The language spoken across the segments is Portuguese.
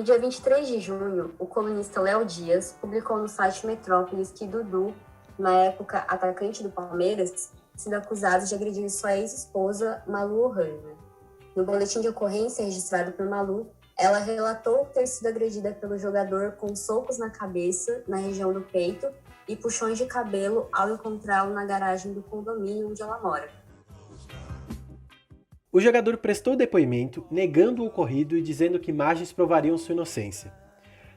No dia 23 de junho, o colunista Léo Dias publicou no site Metrópolis que Dudu, na época atacante do Palmeiras, sido acusado de agredir sua ex-esposa, Malu Ohana. No boletim de ocorrência registrado por Malu, ela relatou ter sido agredida pelo jogador com socos na cabeça, na região do peito, e puxões de cabelo ao encontrá-lo na garagem do condomínio onde ela mora. O jogador prestou depoimento, negando o ocorrido e dizendo que imagens provariam sua inocência.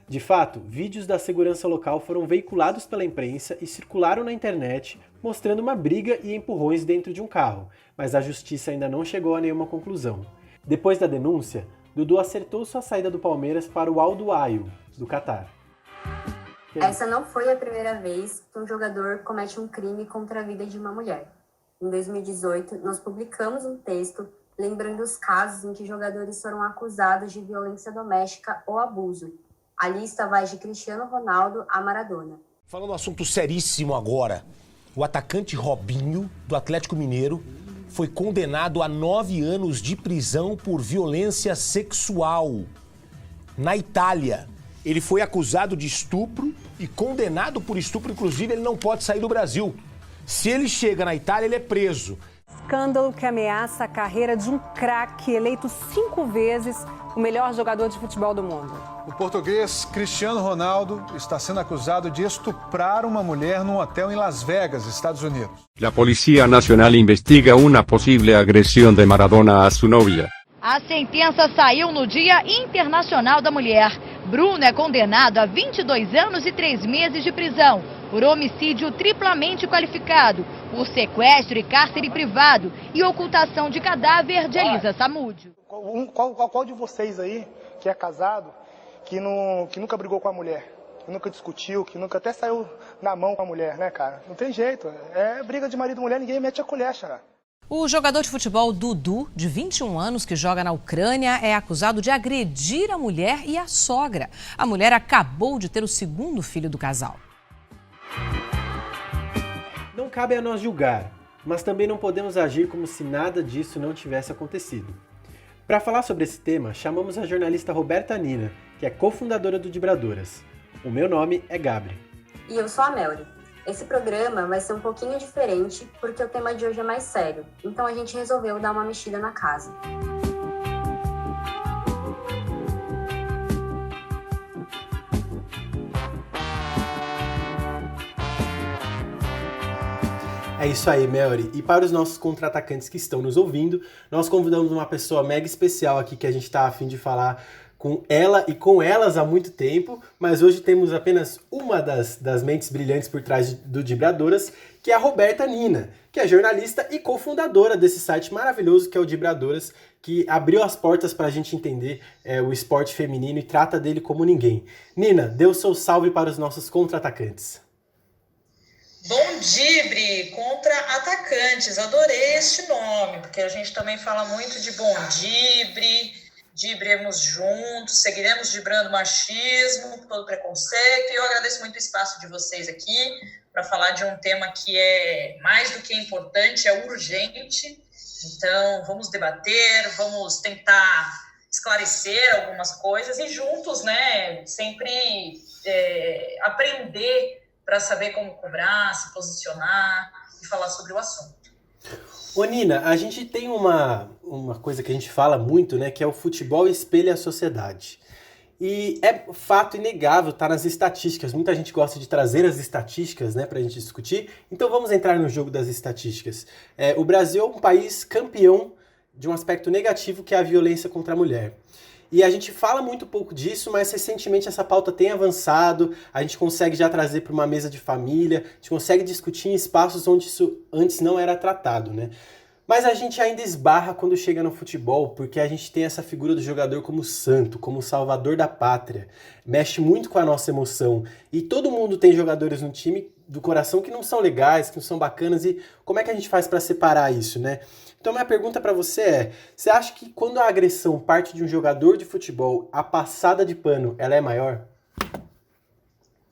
De fato, vídeos da segurança local foram veiculados pela imprensa e circularam na internet, mostrando uma briga e empurrões dentro de um carro, mas a justiça ainda não chegou a nenhuma conclusão. Depois da denúncia, Dudu acertou sua saída do Palmeiras para o Al Duhail, do Catar. Essa não foi a primeira vez que um jogador comete um crime contra a vida de uma mulher. Em 2018, nós publicamos um texto lembrando os casos em que jogadores foram acusados de violência doméstica ou abuso. A lista vai de Cristiano Ronaldo a Maradona. Falando um assunto seríssimo agora, o atacante Robinho, do Atlético Mineiro, foi condenado a 9 anos de prisão por violência sexual. Na Itália, ele foi acusado de estupro e condenado por estupro, inclusive ele não pode sair do Brasil. Se ele chega na Itália, ele é preso. Escândalo que ameaça a carreira de um craque eleito 5 vezes o melhor jogador de futebol do mundo. O português Cristiano Ronaldo está sendo acusado de estuprar uma mulher num hotel em Las Vegas, Estados Unidos. La Policía Nacional investiga una posible agresión de Maradona a su novia. A sentença saiu no Dia Internacional da Mulher. Bruno é condenado a 22 anos e 3 meses de prisão por homicídio triplamente qualificado, por sequestro e cárcere privado e ocultação de cadáver de Elisa Samúdio. Qual de vocês aí que é casado, que nunca brigou com a mulher, que nunca discutiu, que nunca até saiu na mão com a mulher, né, cara? Não tem jeito. É briga de marido e mulher, ninguém mete a colher, xará. O jogador de futebol Dudu, de 21 anos, que joga na Ucrânia, é acusado de agredir a mulher e a sogra. A mulher acabou de ter o segundo filho do casal. Não cabe a nós julgar, mas também não podemos agir como se nada disso não tivesse acontecido. Para falar sobre esse tema, chamamos a jornalista Roberta Nina, que é cofundadora do Dibradoras. O meu nome é Gabri. E eu sou a Melry. Esse programa vai ser um pouquinho diferente porque o tema de hoje é mais sério, então a gente resolveu dar uma mexida na casa. É isso aí, Melry. E para os nossos contra-atacantes que estão nos ouvindo, nós convidamos uma pessoa mega especial aqui que a gente está a fim de falar com ela e com elas há muito tempo, mas hoje temos apenas uma das mentes brilhantes por trás do Dibradoras, que é a Roberta Nina, que é jornalista e cofundadora desse site maravilhoso que é o Dibradoras, que abriu as portas para a gente entender o esporte feminino e trata dele como ninguém. Nina, dê o seu salve para os nossos contra-atacantes. Bom Dibre, contra-atacantes, adorei este nome, porque a gente também fala muito de bom Dibre, dibremos juntos, seguiremos dibrando machismo, todo preconceito, e eu agradeço muito o espaço de vocês aqui para falar de um tema que é mais do que importante, é urgente, então vamos debater, vamos tentar esclarecer algumas coisas e juntos, né, sempre aprender para saber como cobrar, se posicionar e falar sobre o assunto. Ô Nina, a gente tem uma coisa que a gente fala muito, né, que é o futebol espelha a sociedade. E é fato inegável, tá nas estatísticas. Muita gente gosta de trazer as estatísticas, né, pra gente discutir. Então vamos entrar no jogo das estatísticas. O Brasil é um país campeão de um aspecto negativo que é a violência contra a mulher. E a gente fala muito pouco disso, mas recentemente essa pauta tem avançado, a gente consegue já trazer para uma mesa de família, a gente consegue discutir em espaços onde isso antes não era tratado, né? Mas a gente ainda esbarra quando chega no futebol, porque a gente tem essa figura do jogador como santo, como salvador da pátria, mexe muito com a nossa emoção. E todo mundo tem jogadores no time do coração que não são legais, que não são bacanas, e como é que a gente faz para separar isso, né? Então minha pergunta para você é, você acha que quando a agressão parte de um jogador de futebol, a passada de pano, ela é maior?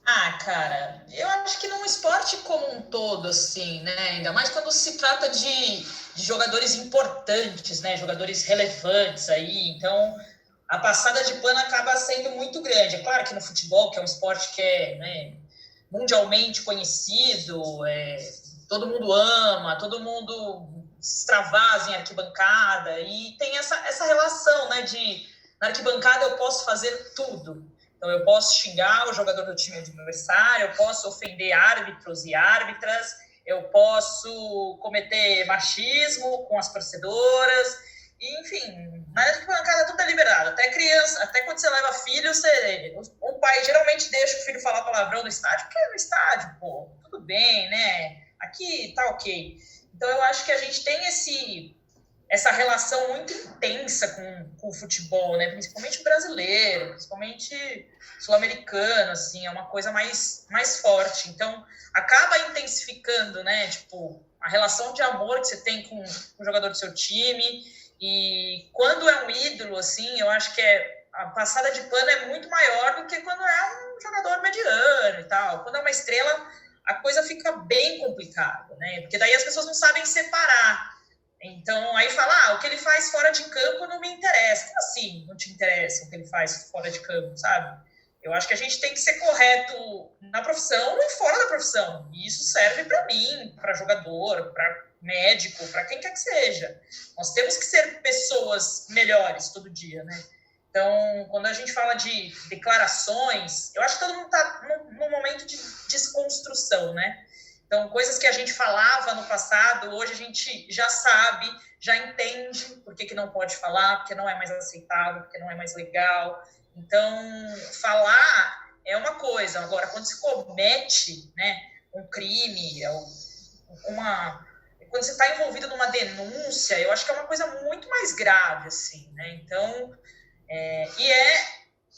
Ah, cara, eu acho que num esporte como um todo, assim, né, ainda mais quando se trata de jogadores importantes, né, jogadores relevantes aí, então a passada de pano acaba sendo muito grande. É claro que no futebol, que é um esporte que é, né, mundialmente conhecido, todo mundo ama, todo mundo se extravasa em arquibancada, e tem essa relação, né, de na arquibancada eu posso fazer tudo. Então eu posso xingar o jogador do time adversário, eu posso ofender árbitros e árbitras, eu posso cometer machismo com as torcedoras, e, enfim, na arquibancada tudo é liberado, até criança, até quando você leva filho, o pai geralmente deixa o filho falar palavrão no estádio, porque é no estádio, pô, tudo bem, né, aqui tá ok. Então eu acho que a gente tem essa relação muito intensa com o futebol, né? Principalmente o brasileiro, principalmente sul-americano, assim, é uma coisa mais forte. Então, acaba intensificando, né? Tipo, a relação de amor que você tem com o jogador do seu time. E quando é um ídolo, assim, eu acho que a passada de pano é muito maior do que quando é um jogador mediano e tal. Quando é uma estrela, a coisa fica bem complicada, né? Porque daí as pessoas não sabem separar. Então, aí fala, o que ele faz fora de campo não me interessa. Como assim não te interessa o que ele faz fora de campo, sabe? Eu acho que a gente tem que ser correto na profissão e fora da profissão. E isso serve para mim, para jogador, para médico, para quem quer que seja. Nós temos que ser pessoas melhores todo dia, né? Então, quando a gente fala de declarações, eu acho que todo mundo está num momento de desconstrução, né? Então, coisas que a gente falava no passado, hoje a gente já sabe, já entende por que não pode falar, porque não é mais aceitável, porque não é mais legal. Então, falar é uma coisa. Agora, quando se comete, né, um crime, quando você está envolvido numa denúncia, eu acho que é uma coisa muito mais grave, assim, né? Então,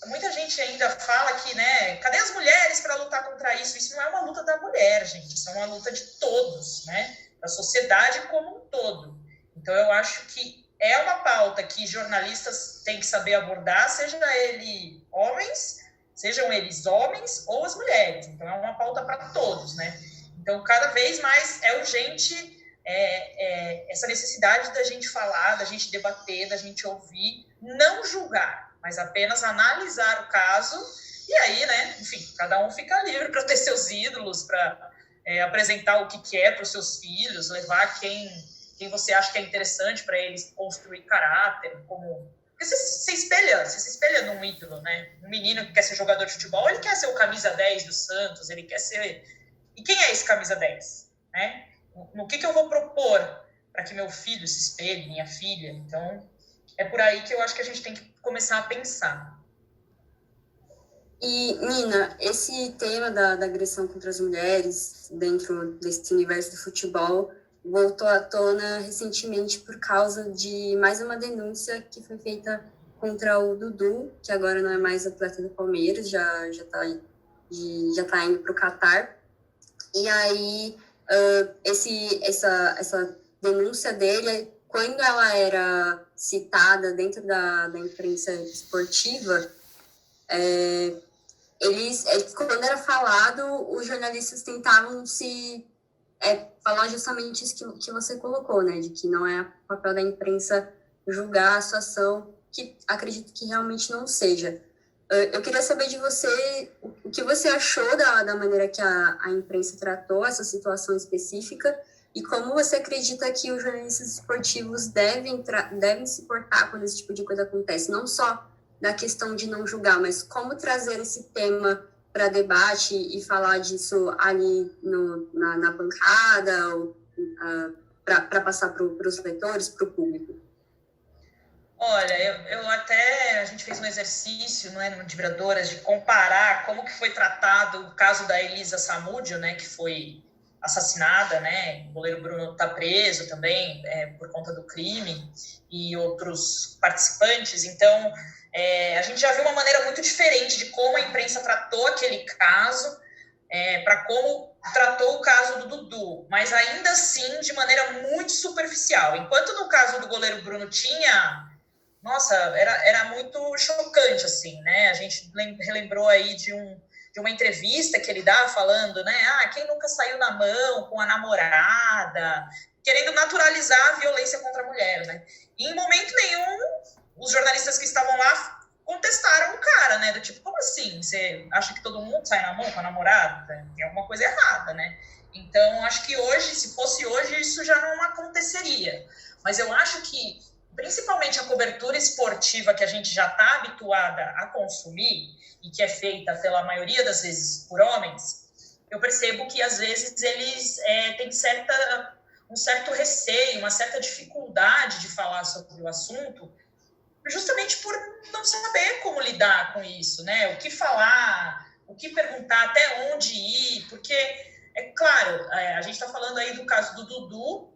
muita gente ainda fala que, né, cadê as mulheres para lutar contra isso? Isso não é uma luta da mulher, gente, isso é uma luta de todos, né, da sociedade como um todo. Então, eu acho que é uma pauta que jornalistas têm que saber abordar, sejam eles homens ou as mulheres. Então, é uma pauta para todos, né? Então, cada vez mais é urgente essa necessidade da gente falar, da gente debater, da gente ouvir, não julgar, mas apenas analisar o caso, e aí, né, enfim, cada um fica livre para ter seus ídolos, para apresentar o que é para os seus filhos, levar quem você acha que é interessante para eles construir caráter, porque você se espelha num ídolo, né? Um menino que quer ser jogador de futebol, ele quer ser o camisa 10 do Santos, ele quer ser... E quem é esse camisa 10? Né? No que eu vou propor para que meu filho se espelhe, minha filha? Então, é por aí que eu acho que a gente tem que começar a pensar. E, Nina, esse tema da agressão contra as mulheres dentro desse universo do futebol voltou à tona recentemente por causa de mais uma denúncia que foi feita contra o Dudu, que agora não é mais atleta do Palmeiras, já tá indo para o Catar. E aí, essa denúncia dele, quando ela era citada dentro da imprensa esportiva, quando era falado, os jornalistas tentavam falar justamente isso que você colocou, né? De que não é papel da imprensa julgar a situação, que acredito que realmente não seja. Eu queria saber de você o que você achou da maneira que a imprensa tratou essa situação específica e como você acredita que os jornalistas esportivos devem se portar quando esse tipo de coisa acontece. Não só da questão de não julgar, mas como trazer esse tema para debate e falar disso ali na bancada, para passar para os leitores, para o público. Olha, a gente fez um exercício, né, no de Vibradoras, de comparar como que foi tratado o caso da Elisa Samúdio, né, que foi assassinada, né, o goleiro Bruno está preso também por conta do crime, e outros participantes. Então, a gente já viu uma maneira muito diferente de como a imprensa tratou aquele caso, para como tratou o caso do Dudu, mas ainda assim de maneira muito superficial. Enquanto no caso do goleiro Bruno nossa, era muito chocante, assim, né? A gente relembrou aí de uma entrevista que ele dá falando, né? Quem nunca saiu na mão com a namorada, querendo naturalizar a violência contra a mulher, né? E em momento nenhum, os jornalistas que estavam lá contestaram o cara, né? Do tipo, como assim? Você acha que todo mundo sai na mão com a namorada? Tem alguma coisa errada, né? Então, acho que hoje, se fosse hoje, isso já não aconteceria. Mas eu acho que, principalmente a cobertura esportiva que a gente já está habituada a consumir, e que é feita pela maioria das vezes por homens, eu percebo que, às vezes, eles têm um certo receio, uma certa dificuldade de falar sobre o assunto, justamente por não saber como lidar com isso, né? O que falar, o que perguntar, até onde ir, porque, é claro, a gente está falando aí do caso do Dudu,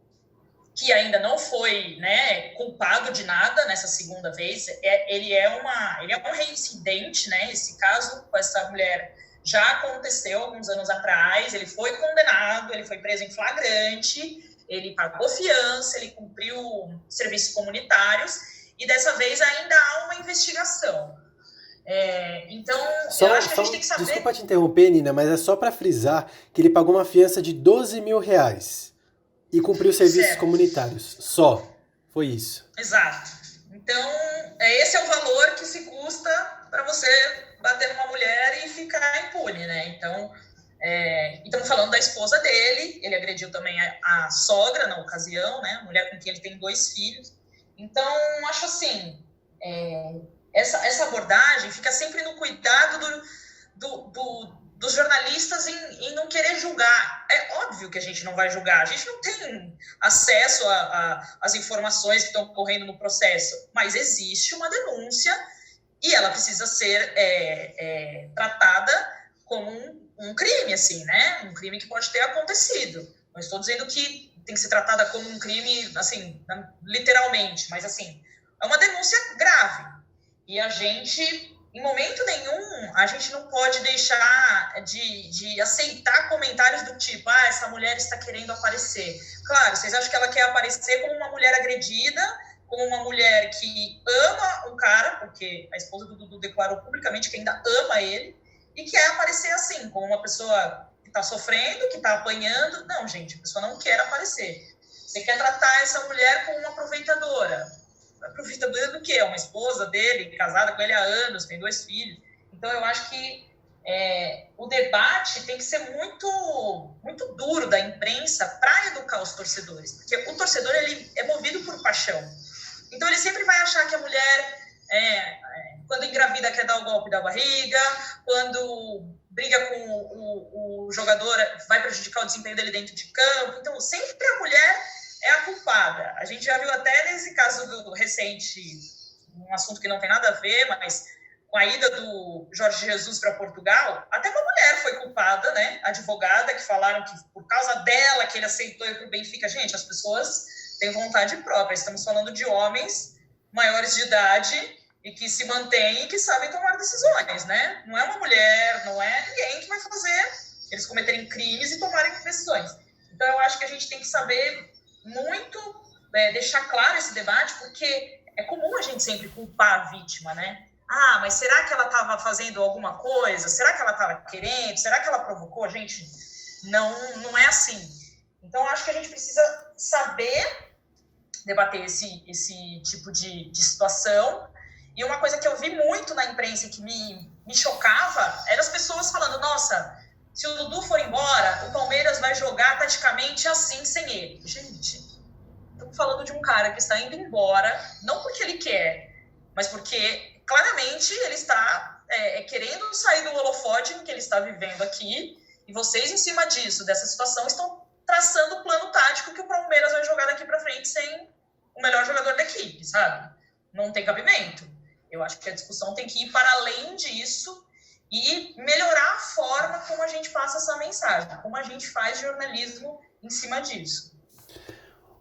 que ainda não foi, né, culpado de nada nessa segunda vez. Ele é um reincidente, né? Esse caso com essa mulher já aconteceu alguns anos atrás, ele foi condenado, ele foi preso em flagrante, ele pagou fiança, ele cumpriu serviços comunitários, e dessa vez ainda há uma investigação. Então, eu acho que a gente tem que saber... Desculpa te interromper, Nina, mas é só para frisar que ele pagou uma fiança de R$12 mil e cumpriu serviços comunitários. Só. Foi isso. Exato. Então, esse é o valor que se custa para você bater numa mulher e ficar impune, né? Então, estamos falando da esposa dele, ele agrediu também a sogra na ocasião, né? A mulher com quem ele tem 2 filhos. Então, acho assim, essa abordagem fica sempre no cuidado dos jornalistas em não querer julgar. É óbvio que a gente não vai julgar, a gente não tem acesso às informações que estão ocorrendo no processo, mas existe uma denúncia e ela precisa ser tratada como um crime, assim, né? Um crime que pode ter acontecido. Não estou dizendo que tem que ser tratada como um crime, assim, literalmente, mas, assim, é uma denúncia grave. E a gente, em momento nenhum, a gente não pode deixar de aceitar comentários do tipo, essa mulher está querendo aparecer. Claro, vocês acham que ela quer aparecer como uma mulher agredida, como uma mulher que ama o cara, porque a esposa do Dudu declarou publicamente que ainda ama ele, e quer aparecer assim, como uma pessoa que está sofrendo, que está apanhando. Não, gente, a pessoa não quer aparecer. Você quer tratar essa mulher como uma aproveitadora. Aproveitadora do quê? É uma esposa dele, casada com ele há anos, tem 2 filhos. Então, eu acho que o debate tem que ser muito, muito duro da imprensa para educar os torcedores. Porque o torcedor, ele é movido por paixão. Então, ele sempre vai achar que a mulher, quando engravida, quer dar o golpe da barriga, quando briga com o jogador, vai prejudicar o desempenho dele dentro de campo. Então, sempre a mulher é a culpada. A gente já viu até nesse caso do recente, um assunto que não tem nada a ver, mas com a ida do Jorge Jesus para Portugal, até uma mulher foi culpada, né? Advogada, que falaram que por causa dela que ele aceitou ir para o Benfica. Gente, as pessoas têm vontade própria. Estamos falando de homens maiores de idade e que se mantêm e que sabem tomar decisões, né? Não é uma mulher, não é ninguém que vai fazer eles cometerem crimes e tomarem decisões. Então, eu acho que a gente tem que saber muito, deixar claro esse debate, porque é comum a gente sempre culpar a vítima, né? Mas será que ela estava fazendo alguma coisa? Será que ela estava querendo? Será que ela provocou? Gente, não é assim. Então, eu acho que a gente precisa saber debater esse tipo de situação. E uma coisa que eu vi muito na imprensa que me chocava era as pessoas falando, nossa, se o Dudu for embora, o Palmeiras vai jogar taticamente assim, sem ele. Gente, estamos falando de um cara que está indo embora, não porque ele quer, mas porque claramente ele está querendo sair do holofote em que ele está vivendo aqui, e vocês, em cima disso, dessa situação, estão traçando o plano tático que o Palmeiras vai jogar daqui para frente sem o melhor jogador da equipe, sabe? Não tem cabimento. Eu acho que a discussão tem que ir para além disso e melhorar a forma como a gente passa essa mensagem, como a gente faz jornalismo em cima disso.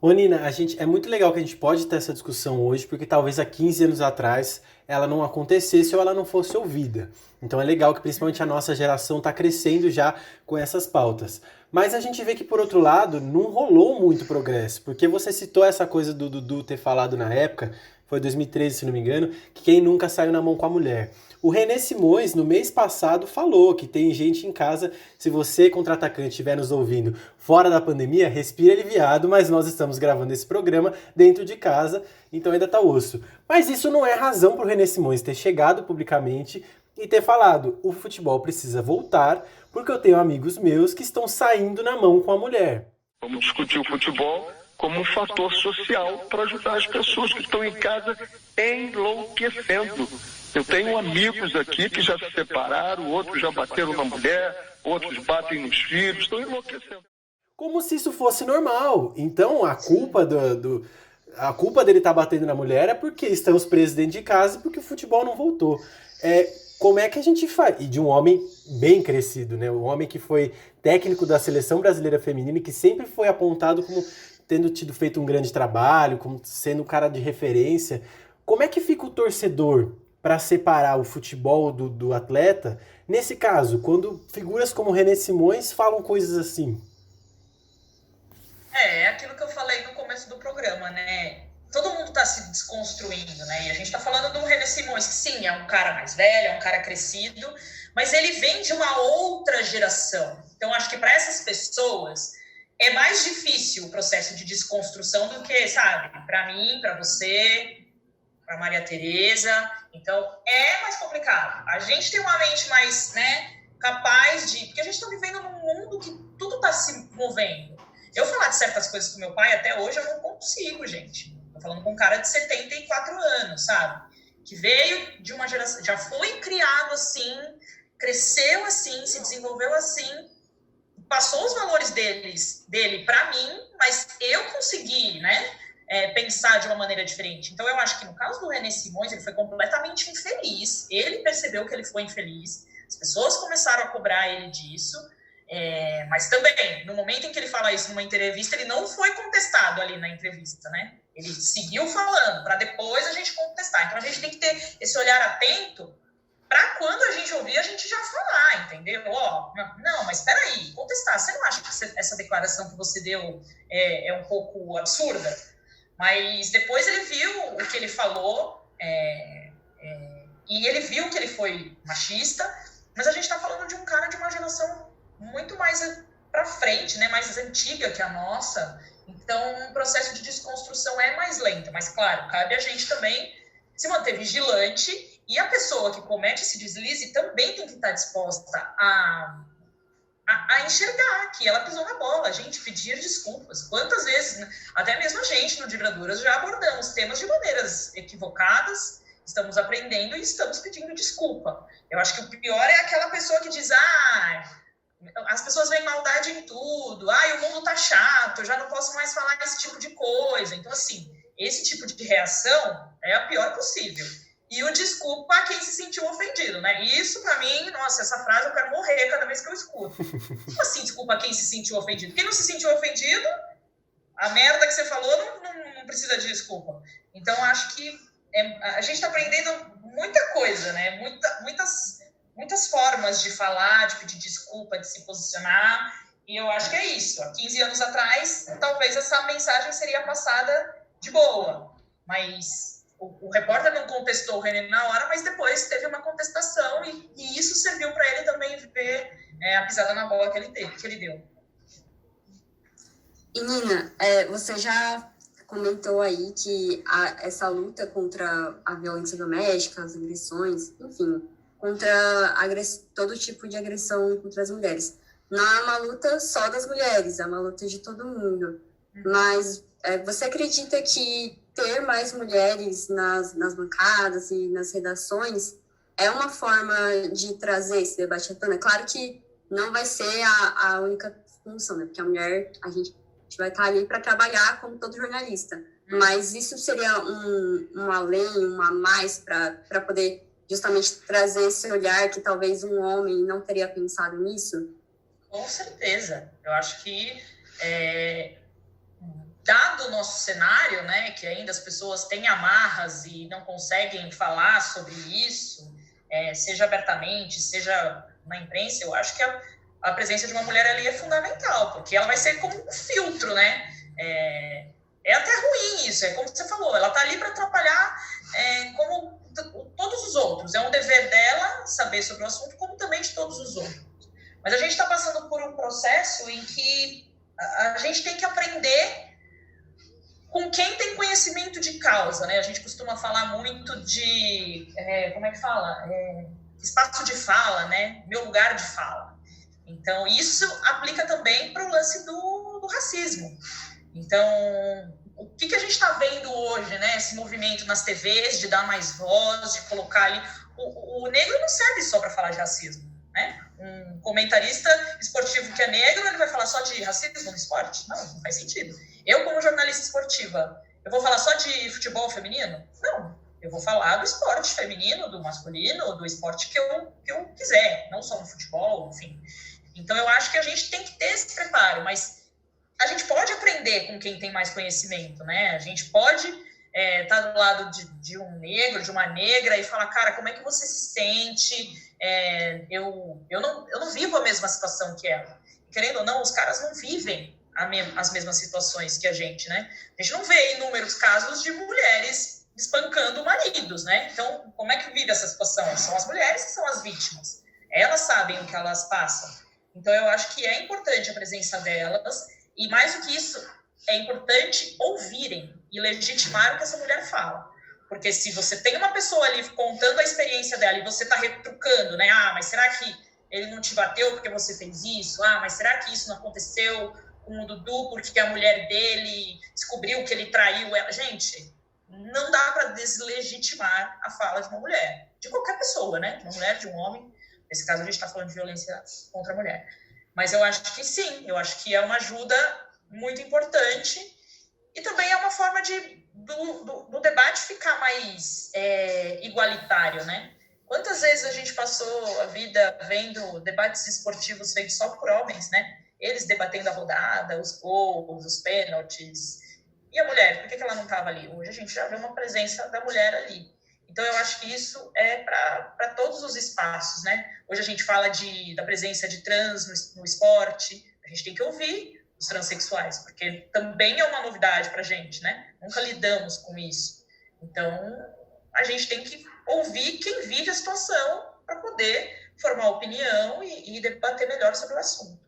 Ô Nina, é muito legal que a gente pode ter essa discussão hoje, porque talvez há 15 anos atrás ela não acontecesse ou ela não fosse ouvida. Então é legal que principalmente a nossa geração está crescendo já com essas pautas. Mas a gente vê que, por outro lado, não rolou muito progresso, porque você citou essa coisa do Dudu ter falado na época foi 2013, se não me engano, que quem nunca saiu na mão com a mulher. O René Simões, no mês passado, falou que tem gente em casa, se você, contra-atacante, estiver nos ouvindo fora da pandemia, respira aliviado, mas nós estamos gravando esse programa dentro de casa, então ainda tá osso. Mas isso não é razão para o René Simões ter chegado publicamente e ter falado, o futebol precisa voltar, porque eu tenho amigos meus que estão saindo na mão com a mulher. Vamos discutir o futebol como um fator social para ajudar as pessoas que estão em casa enlouquecendo. Eu tenho amigos aqui que já se separaram, outros já bateram na mulher, outros batem nos filhos, estão enlouquecendo. Como se isso fosse normal. Então a culpa a culpa dele estar batendo na mulher é porque estamos presos dentro de casa e porque o futebol não voltou. Como é que a gente faz? E de um homem bem crescido, né? Um homem que foi técnico da Seleção Brasileira Feminina e que sempre foi apontado como tendo feito um grande trabalho, como sendo um cara de referência. Como é que fica o torcedor para separar o futebol do atleta, nesse caso, quando figuras como René Simões falam coisas assim? É aquilo que eu falei no começo do programa, né? Todo mundo está se desconstruindo, né? E a gente está falando do René Simões, que sim, é um cara mais velho, é um cara crescido, mas ele vem de uma outra geração. Então, acho que para essas pessoas é mais difícil o processo de desconstrução do que, sabe, para mim, para você, para Maria Tereza. Então, é mais complicado. A gente tem uma mente mais, né, capaz de... Porque a gente está vivendo num mundo que tudo está se movendo. Eu falar de certas coisas com meu pai, até hoje, eu não consigo, gente. Tô falando com um cara de 74 anos, sabe? Que veio de uma geração... Já foi criado assim, cresceu assim, se desenvolveu assim, passou os valores dele para mim, mas eu consegui, né? Pensar de uma maneira diferente. Então, eu acho que no caso do René Simões, ele foi completamente infeliz. Ele percebeu que ele foi infeliz. As pessoas começaram a cobrar ele disso. Mas também, no momento em que ele fala isso numa entrevista, ele não foi contestado ali na entrevista, né? Ele seguiu falando, para depois a gente contestar. Então, a gente tem que ter esse olhar atento para quando a gente ouvir, a gente já falar, entendeu? Não, mas espera aí, contestar. Você não acha que essa declaração que você deu é um pouco absurda? Mas depois ele viu o que ele falou e ele viu que ele foi machista, mas a gente está falando de um cara de uma geração muito mais para frente, né, mais antiga que a nossa. Então, o processo de desconstrução é mais lento. Mas, claro, cabe a gente também se manter vigilante e a pessoa que comete esse deslize também tem que estar disposta a enxergar que ela pisou na bola, a gente pedir desculpas. Quantas vezes, até mesmo a gente no Vibraduras já abordamos temas de maneiras equivocadas, estamos aprendendo e estamos pedindo desculpa. Eu acho que o pior é aquela pessoa que diz, as pessoas veem maldade em tudo, o mundo tá chato, eu já não posso mais falar esse tipo de coisa. Então, assim, esse tipo de reação é a pior possível. E o desculpa a quem se sentiu ofendido, né? E isso, pra mim, nossa, essa frase eu quero morrer cada vez que eu escuto. Como assim, desculpa a quem se sentiu ofendido? Quem não se sentiu ofendido, a merda que você falou não precisa de desculpa. Então, acho que a gente tá aprendendo muita coisa, né? Muitas formas de falar, de pedir desculpa, de se posicionar. E eu acho que é isso. Há 15 anos atrás, talvez essa mensagem seria passada de boa. Mas... O repórter não contestou o René na hora, mas depois teve uma contestação e isso serviu para ele também ver a pisada na bola que ele deu. E Nina, você já comentou aí que essa luta contra a violência doméstica, as agressões, enfim, contra todo tipo de agressão contra as mulheres. Não é uma luta só das mulheres, é uma luta de todo mundo. Mas você acredita que ter mais mulheres nas bancadas e nas redações é uma forma de trazer esse debate à tona? Claro que não vai ser a única função, né? Porque a mulher, a gente vai estar ali para trabalhar como todo jornalista. Mas isso seria um além, um a mais para poder justamente trazer esse olhar que talvez um homem não teria pensado nisso? Com certeza. Eu acho que... dado o nosso cenário, né, que ainda as pessoas têm amarras e não conseguem falar sobre isso, seja abertamente, seja na imprensa, eu acho que a presença de uma mulher ali é fundamental, porque ela vai ser como um filtro, né? É até ruim isso, é como você falou, ela está ali para atrapalhar como todos os outros. É um dever dela saber sobre o assunto, como também de todos os outros. Mas a gente está passando por um processo em que a gente tem que aprender com quem tem conhecimento de causa, né? A gente costuma falar muito de, como é que fala? Espaço de fala, né? Meu lugar de fala. Então, isso aplica também para o lance do racismo. Então, o que a gente está vendo hoje, né? Esse movimento nas TVs de dar mais voz, de colocar ali... O negro não serve só para falar de racismo, né? Um comentarista esportivo que é negro, ele vai falar só de racismo no esporte? Não faz sentido. Eu, como jornalista esportiva, eu vou falar só de futebol feminino? Não. Eu vou falar do esporte feminino, do masculino, do esporte que eu quiser, não só no futebol, enfim. Então, eu acho que a gente tem que ter esse preparo, mas a gente pode aprender com quem tem mais conhecimento, né? A gente pode estar do lado de um negro, de uma negra, e falar, cara, como é que você se sente? Eu não vivo a mesma situação que ela. Querendo ou não, os caras não vivem as mesmas situações que a gente, né? A gente não vê inúmeros casos de mulheres espancando maridos, né? Então, como é que vive essa situação? São as mulheres que são as vítimas. Elas sabem o que elas passam. Então, eu acho que é importante a presença delas, e mais do que isso, é importante ouvirem e legitimar o que essa mulher fala. Porque se você tem uma pessoa ali contando a experiência dela e você está retrucando, né? Ah, mas será que ele não te bateu porque você fez isso? Ah, mas será que isso não aconteceu com o Dudu porque a mulher dele descobriu que ele traiu ela? Gente, não dá para deslegitimar a fala de uma mulher. De qualquer pessoa, né? De uma mulher, de um homem. Nesse caso, a gente está falando de violência contra a mulher. Mas eu acho que sim, eu acho que é uma ajuda muito importante e também é uma forma do debate ficar mais igualitário, né? Quantas vezes a gente passou a vida vendo debates esportivos feitos só por homens, né? Eles debatendo a rodada, os gols, os pênaltis. E a mulher, por que ela não estava ali? Hoje a gente já vê uma presença da mulher ali. Então, eu acho que isso é para todos os espaços, né? Hoje a gente fala da presença de trans no esporte. A gente tem que ouvir os transexuais, porque também é uma novidade para a gente, né? Nunca lidamos com isso. Então, a gente tem que ouvir quem vive a situação para poder formar opinião e debater melhor sobre o assunto.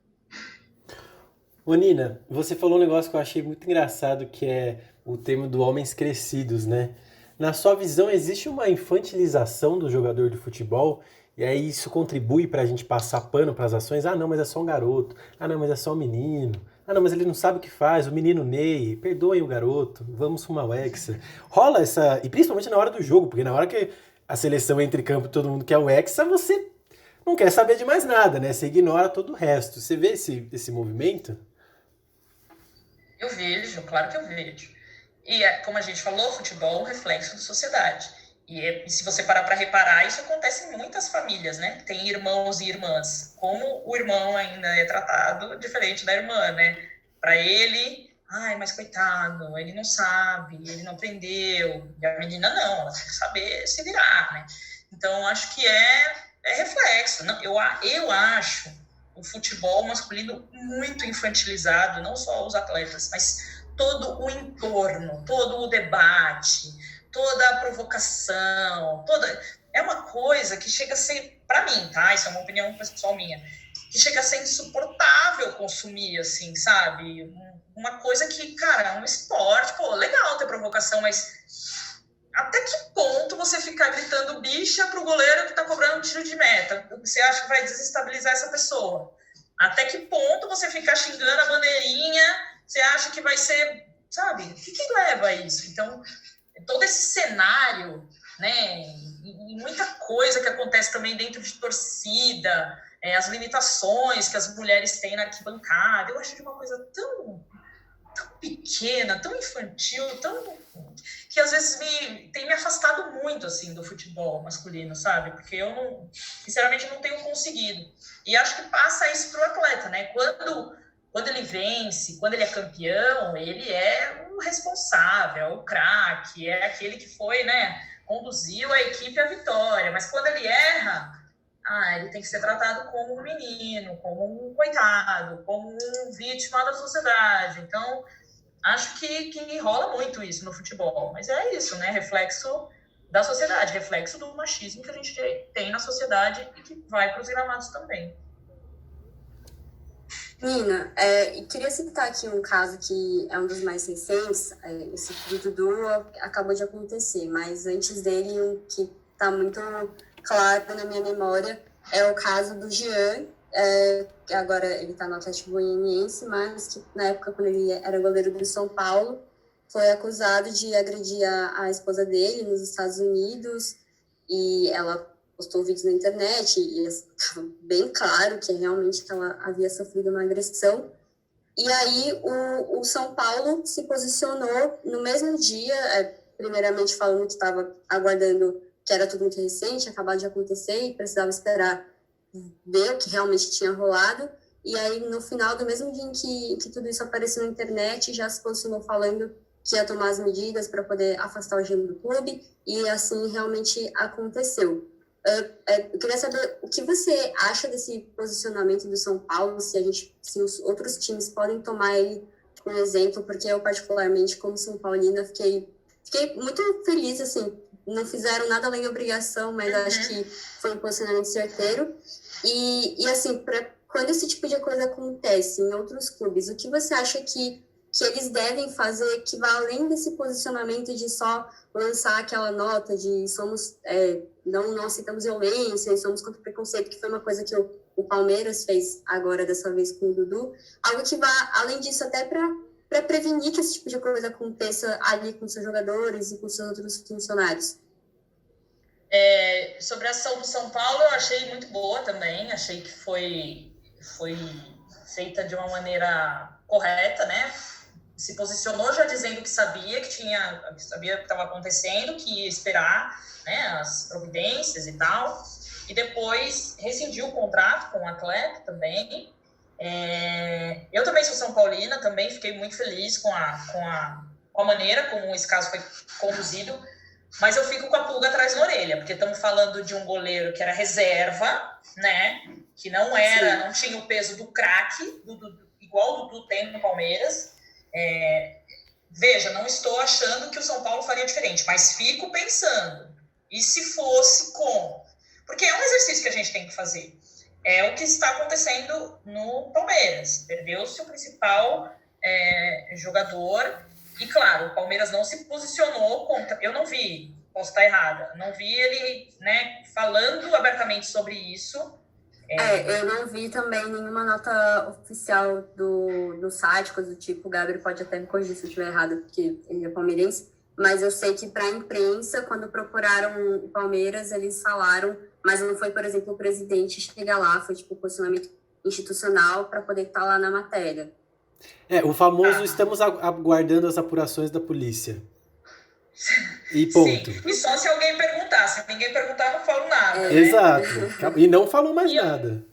Ô Nina, você falou um negócio que eu achei muito engraçado, que é o termo do homens crescidos, né? Na sua visão, existe uma infantilização do jogador de futebol e aí isso contribui para a gente passar pano para as ações? Ah, não, mas é só um garoto. Ah, não, mas é só um menino. Ah, não, mas ele não sabe o que faz. O menino Ney, perdoem o garoto, vamos fumar o Hexa. Rola essa... E principalmente na hora do jogo, porque na hora que a seleção entra em campo e todo mundo quer o Hexa, você não quer saber de mais nada, né? Você ignora todo o resto. Você vê esse movimento? Eu vejo, claro que eu vejo. E, como a gente falou, o futebol é um reflexo da sociedade. E se você parar para reparar, isso acontece em muitas famílias, né? Tem irmãos e irmãs. Como o irmão ainda é tratado diferente da irmã, né? Para ele, ai, mas coitado, ele não sabe, ele não aprendeu. E a menina não, ela tem que saber se virar, né? Então, acho que é reflexo. Não, eu acho o futebol masculino muito infantilizado, não só os atletas, mas todo o entorno, todo o debate, toda a provocação, é uma coisa que chega a ser, para mim, tá? Isso é uma opinião pessoal minha, que chega a ser insuportável consumir, assim, sabe? Uma coisa que, cara, é um esporte, pô, legal ter provocação, mas até que ponto você ficar gritando bicha pro goleiro que tá cobrando um tiro de meta? Você acha que vai desestabilizar essa pessoa? Até que ponto você ficar xingando a bandeirinha? Você acha que vai ser, sabe? O que leva a isso? Então, todo esse cenário, né? E muita coisa que acontece também dentro de torcida, as limitações que as mulheres têm na arquibancada, eu acho de uma coisa tão pequena, tão infantil, que às vezes tem me afastado muito, assim, do futebol masculino, sabe? Porque eu, sinceramente, não tenho conseguido. E acho que passa isso pro atleta, né? Quando ele vence, quando ele é campeão, ele é o responsável, é o craque, é aquele que foi, né, conduziu a equipe à vitória. Mas quando ele erra, ele tem que ser tratado como um menino, como um coitado, como um vítima da sociedade. Então, Acho que rola muito isso no futebol, mas é isso, né? Reflexo da sociedade, reflexo do machismo que a gente tem na sociedade e que vai para os gramados também. Nina, queria citar aqui um caso que é um dos mais recentes, esse do Dudu acabou de acontecer, mas antes dele, um que está muito claro na minha memória, é o caso do Jean, que agora ele está no Atlético Goianiense, mas que na época, quando ele era goleiro do São Paulo, foi acusado de agredir a esposa dele nos Estados Unidos, e ela postou vídeos na internet e estava bem claro que realmente ela havia sofrido uma agressão. E aí o São Paulo se posicionou no mesmo dia, primeiramente falando que estava aguardando, que era tudo muito recente, acabado de acontecer e precisava esperar ver o que realmente tinha rolado. E aí, no final do mesmo dia em que tudo isso apareceu na internet, já se posicionou falando que ia tomar as medidas para poder afastar o Jean do clube, e assim realmente aconteceu. Eu queria saber o que você acha desse posicionamento do São Paulo, se os outros times podem tomar ele como exemplo, porque eu, particularmente, como São Paulina, fiquei muito feliz, assim, não fizeram nada além da obrigação, mas acho que foi um posicionamento certeiro. E assim, quando esse tipo de coisa acontece em outros clubes, o que você acha que eles devem fazer que vá além desse posicionamento de só lançar aquela nota de não aceitamos violência, somos contra o preconceito, que foi uma coisa que o Palmeiras fez agora, dessa vez com o Dudu, algo que vá além disso até para prevenir que esse tipo de coisa aconteça ali com seus jogadores e com seus outros funcionários? Sobre a ação do São Paulo, eu achei muito boa também, achei que foi feita de uma maneira correta, né? Se posicionou já dizendo que sabia que estava acontecendo, que ia esperar, né, as providências e tal, e depois rescindiu o contrato com o atleta também. Eu também sou São Paulina, também fiquei muito feliz com a maneira como esse caso foi conduzido, mas eu fico com a pulga atrás da orelha, porque estamos falando de um goleiro que era reserva, né, que não tinha o peso do craque, igual o Dudu tem no Palmeiras. Veja, não estou achando que o São Paulo faria diferente, mas fico pensando, e se fosse como? Porque é um exercício que a gente tem que fazer. É o que está acontecendo no Palmeiras. Perdeu-se o principal jogador, e claro, o Palmeiras não se posicionou contra... Eu não vi, posso estar errada, não vi ele, né, falando abertamente sobre isso. Eu não vi também nenhuma nota oficial do site, coisa do tipo. O Gabriel pode até me corrigir se eu estiver errado, porque ele é palmeirense, mas eu sei que para a imprensa, quando procuraram o Palmeiras, eles falaram, mas não foi, por exemplo, o presidente chegar lá, foi tipo posicionamento institucional para poder estar lá na matéria. O famoso estamos aguardando as apurações da polícia. E ponto. Sim, e só se alguém perguntar. Se ninguém perguntar, não falo nada. Exato. E não falou mais nada.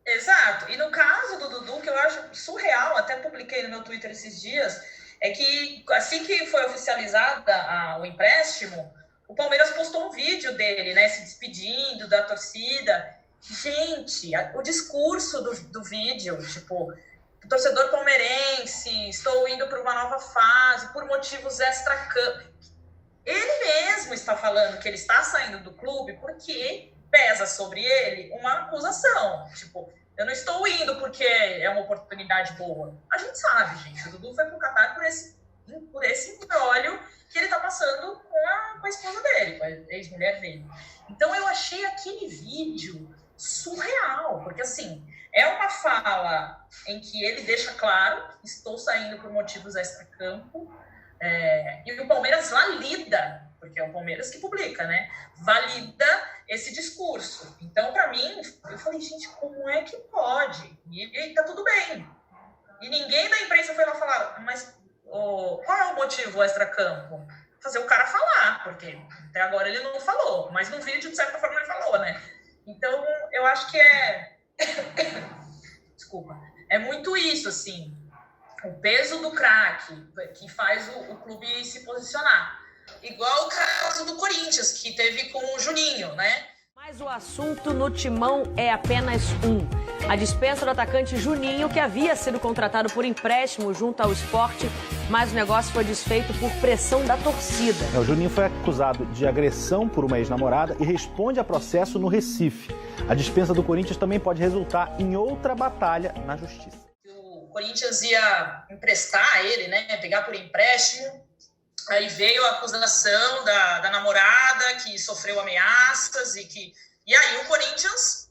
Exato. E no caso do Dudu, que eu acho surreal, até publiquei no meu Twitter esses dias, é que assim que foi oficializada o empréstimo, o Palmeiras postou um vídeo dele, né, se despedindo da torcida. Gente, o discurso do vídeo, tipo, torcedor palmeirense, estou indo para uma nova fase, por motivos extra-campo. Ele mesmo está falando que ele está saindo do clube porque pesa sobre ele uma acusação. Tipo, eu não estou indo porque é uma oportunidade boa. A gente sabe, gente. O Dudu foi pro Catar por esse embrólio que ele está passando com a esposa dele, com a ex-mulher dele. Então, eu achei aquele vídeo surreal, porque, assim, é uma fala em que ele deixa claro que estou saindo por motivos extra-campo, e o Palmeiras valida, porque é o Palmeiras que publica, né? Valida esse discurso. Então, para mim, eu falei, gente, como é que pode? E tá tudo bem. E ninguém da imprensa foi lá falar, mas qual é o motivo extra-campo? Fazer o cara falar, porque até agora ele não falou, mas no vídeo, de certa forma, ele falou, né? Então, eu acho que Desculpa. É muito isso, assim. O peso do craque que faz o clube se posicionar. Igual o caso do Corinthians, que teve com o Juninho, né? Mas o assunto no Timão é apenas um. A dispensa do atacante Juninho, que havia sido contratado por empréstimo junto ao Sport, mas o negócio foi desfeito por pressão da torcida. O Juninho foi acusado de agressão por uma ex-namorada e responde a processo no Recife. A dispensa do Corinthians também pode resultar em outra batalha na justiça. O Corinthians ia emprestar ele, né, pegar por empréstimo. Aí veio a acusação da namorada que sofreu ameaças e aí o Corinthians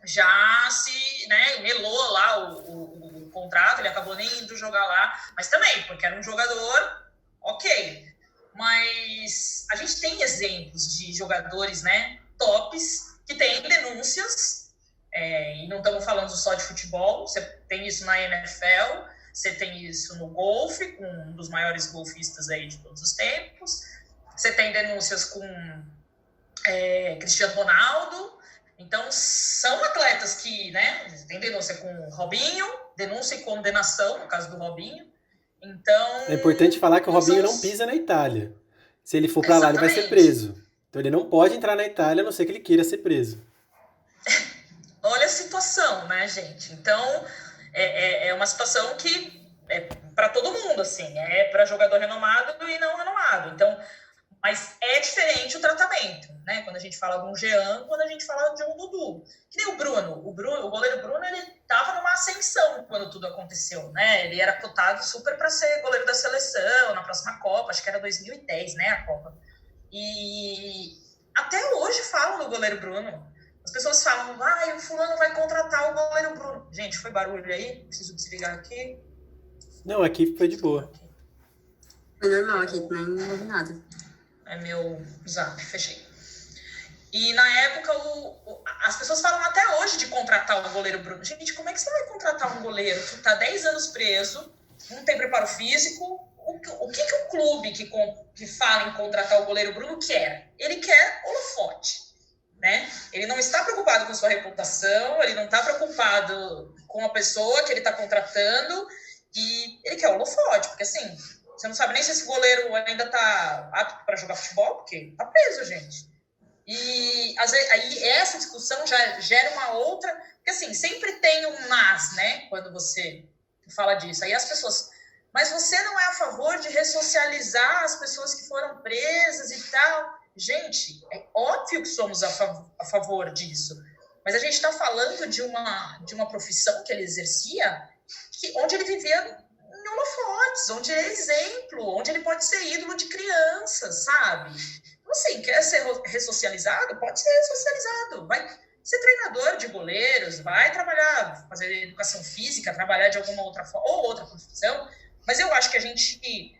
já se, né, melou lá o contrato, ele acabou nem indo jogar lá, mas também, porque era um jogador, ok. Mas a gente tem exemplos de jogadores, né, tops, que têm denúncias, e não estamos falando só de futebol, você tem isso na NFL, você tem isso no golfe, com um dos maiores golfistas aí de todos os tempos, você tem denúncias com Cristiano Ronaldo. Então, são atletas que, né, tem denúncia com Robinho, denúncia e condenação, no caso do Robinho. Então... É importante falar que o Robinho não pisa na Itália. Se ele for para lá, ele vai ser preso. Então, ele não pode entrar na Itália, a não ser que ele queira ser preso. Olha a situação, né, gente? Então, é uma situação que é para todo mundo, assim. É para jogador renomado e não renomado. Então... Mas é diferente o tratamento, né? Quando a gente fala de um Jean, quando a gente fala de um Dudu. Que nem o Bruno. O goleiro Bruno, ele estava numa ascensão quando tudo aconteceu, né? Ele era cotado super para ser goleiro da seleção na próxima Copa. Acho que era 2010, né? A Copa. E até hoje falam do goleiro Bruno. As pessoas falam, o fulano vai contratar o goleiro Bruno. Gente, foi barulho aí? Preciso desligar aqui. Não, aqui foi de boa. Foi normal aqui, não houve nada. É meu zap, fechei. E na época, as pessoas falam até hoje de contratar o goleiro Bruno. Gente, como é que você vai contratar um goleiro que está 10 anos preso, não tem preparo físico? O que o clube que fala em contratar o goleiro Bruno quer? Ele quer holofote, né? Ele não está preocupado com sua reputação, ele não está preocupado com a pessoa que ele está contratando e ele quer holofote, porque assim... Você não sabe nem se esse goleiro ainda está apto para jogar futebol, porque está preso, gente. E aí essa discussão já gera uma outra... Porque assim, sempre tem um mas, né? Quando você fala disso. Aí as pessoas... Mas você não é a favor de ressocializar as pessoas que foram presas e tal? Gente, é óbvio que somos a favor disso. Mas a gente está falando de uma profissão que ele exercia, onde ele vivia... em holofotes, onde é exemplo, onde ele pode ser ídolo de crianças, sabe? Então, assim, quer ser ressocializado? Pode ser ressocializado. Vai ser treinador de goleiros, vai trabalhar, fazer educação física, trabalhar de alguma outra forma, ou outra profissão. Mas eu acho que a gente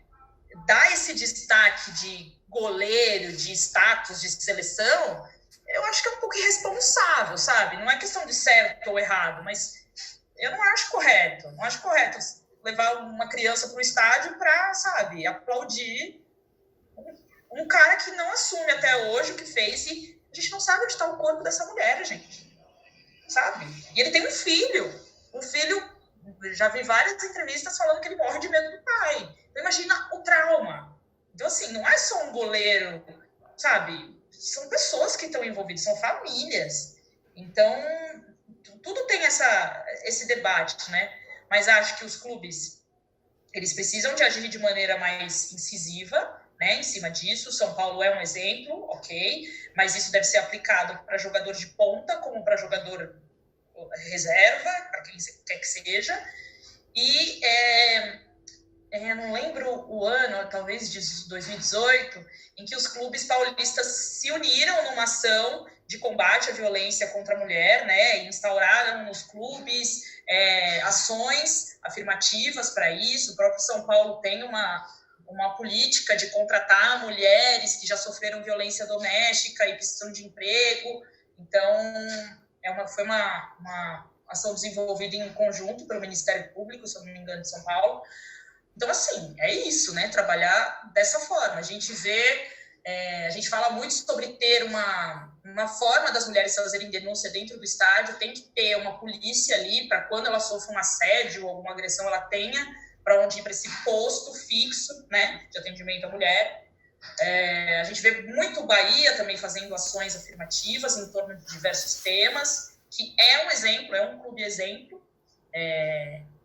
dá esse destaque de goleiro, de status, de seleção, eu acho que é um pouco irresponsável, sabe? Não é questão de certo ou errado, mas eu não acho correto. Não acho correto levar uma criança para o estádio para, sabe, aplaudir um cara que não assume até hoje o que fez e a gente não sabe onde está o corpo dessa mulher, gente, sabe? E ele tem um filho, já vi várias entrevistas falando que ele morre de medo do pai. Então imagina o trauma. Então assim, não é só um goleiro, sabe? São pessoas que estão envolvidas, são famílias. Então tudo tem esse debate, né? Mas acho que os clubes, eles precisam de agir de maneira mais incisiva, né, em cima disso. São Paulo é um exemplo, ok, mas isso deve ser aplicado para jogador de ponta, como para jogador reserva, para quem quer que seja. E não lembro o ano, talvez de 2018, em que os clubes paulistas se uniram numa ação de combate à violência contra a mulher, né, e instauraram nos clubes ações afirmativas para isso. O próprio São Paulo tem uma política de contratar mulheres que já sofreram violência doméstica e precisam de emprego. Então, foi uma ação desenvolvida em conjunto pelo Ministério Público, se eu não me engano, de São Paulo. Então, assim, é isso, né? Trabalhar dessa forma. A gente fala muito sobre ter uma forma das mulheres fazerem denúncia dentro do estádio, tem que ter uma polícia ali para quando ela sofre um assédio ou alguma agressão, ela tenha para onde ir para esse posto fixo, né, de atendimento à mulher. A gente vê muito o Bahia também fazendo ações afirmativas em torno de diversos temas, que é um exemplo, é um clube exemplo,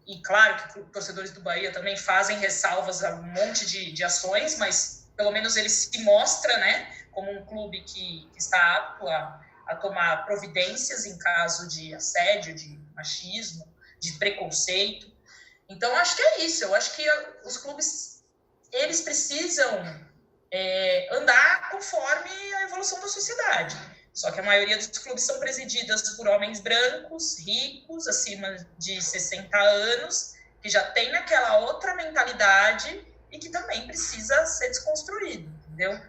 e claro que torcedores do Bahia também fazem ressalvas a um monte de ações, mas pelo menos ele se mostra, né, como um clube que está apto a tomar providências em caso de assédio, de machismo, de preconceito. Então, acho que é isso. Eu acho que os clubes, eles precisam andar conforme a evolução da sociedade. Só que a maioria dos clubes são presididas por homens brancos, ricos, acima de 60 anos, que já tem aquela outra mentalidade e que também precisa ser desconstruído, entendeu?